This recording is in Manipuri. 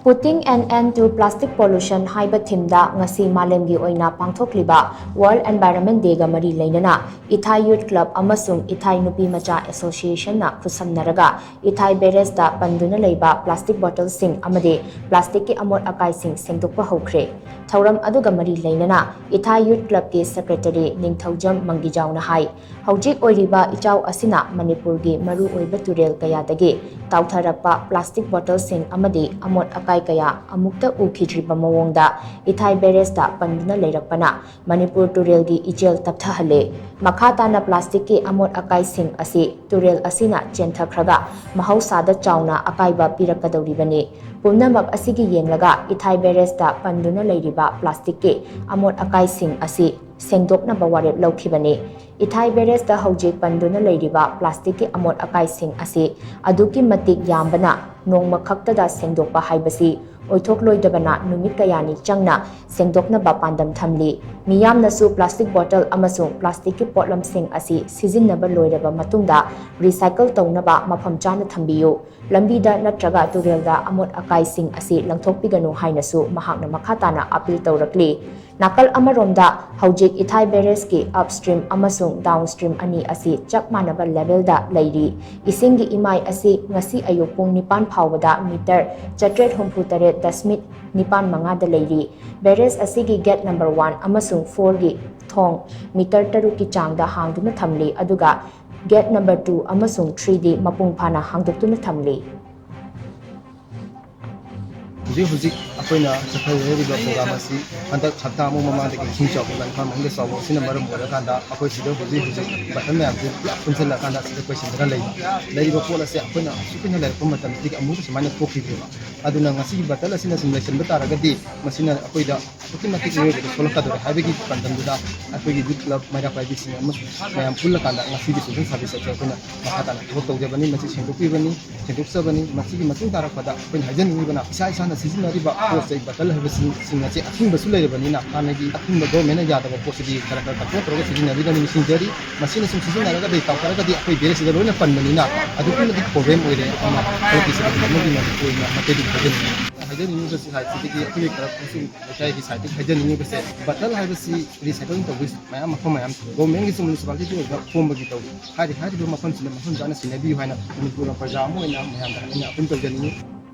Putting an end to plastic pollution HAIBA thimda ngasi malemgi oina pangthokliba World Environment Day ga mari leinana Ithai Youth Club amasung Ithai NUPIMACHA Association na khutsamnaraga Ithai Barrage da Panduna Leiba plastic bottles sing Amadi plastic ki Amot Akai Shing Shengdokpa Houkhre Thauram aduga mari leinana Ithai Youth Club ki Secretary Ningthaujam Mangijauna hai Haujik oiriba ichau asina Manipur gi maru oiba turel kayadagi tautharakpa plastic bottles sing Amadi Amot Akai kaya amukta ukhidriba mawongda Ithai Barrage da Panduna Leirakpana Manipur turel gi ijel tapthahale makhatana plastic ki Amot Akai Shing asi turel asina chenthakhaga mahausada chauna akaiba pirakadawribani pumnamak asigi yenglaga Ithai Barrage da Panduna Leiriba plastic ki Amot Akai Shing asi Shengdoknaba warep laukhibani Ithai Barrage da Haujik Panduna Leiriba plastic ki Amot Akai Shing asi aduki matik yambana nongma khaktada Shengdokpa haibasi oithokloidabana numit kayani changna Shengdoknaba pandam thamli miyamnasu plastic bottle amasung plastic ki potlam sing asi sijinnaba loiraba matungda recycle tawnaba mafam chana thambiyu lambida natraga turelda Amot Akai Shing asi langthokpiganu hainasu mahakna makhatana appeal tawrakli nakal amaromda haujik Ithai Barrage ki upstream amasung downstream ani asi chak manaba level da leiri isingi imai asi ngasi ayuk pung nipan phawada meter 768.9 da leiri Barrage asi gi gate number 1 amasung 4 gi thong meter 3 ki changda hangduna thamli aduga gate number 2 amasung 3 di mapung phana hangdoktuna thamli Huzik akoina sakhayariba program asi handak chapta amu mamandagi khingchok bankham hangge sawo sina maram morakanda akoi sida huzik batam me ampu punsela kanda sida question dara leiba pola se akoina sukina lai pamatam dik amu samana kokhibe aduna ngasi batala sina simulation bataragadi masina akoida automatic way de solaka dor habegi pandam duda akoigi youth club maira private sina amu mayam pulla kanda ngasi di social service acha akoina makatana thok tawjabani masi sendokibani sendoksobani masi gi matung tarakpada akoina hajan nibana isa isa sizinariba post batal habisi singachi athing basu leibanina hanagi athing ba government ya da post di karakter ta ko sizinari da misindari machine sim sizinaraga de tawkaraga di akoi bere sida loina panmanina aduki di problem oire ama politi sida mogi ma ko ina matedi hajan university hai sidi ki akoi karakter sim dai di side hajan university batal habisi recycling to bis mayam mayam government gi municipality ga form gi taw hari hari ma fan sila ma fan jana sinabi haina Manipur praja mo ina mayam da ina apun to jani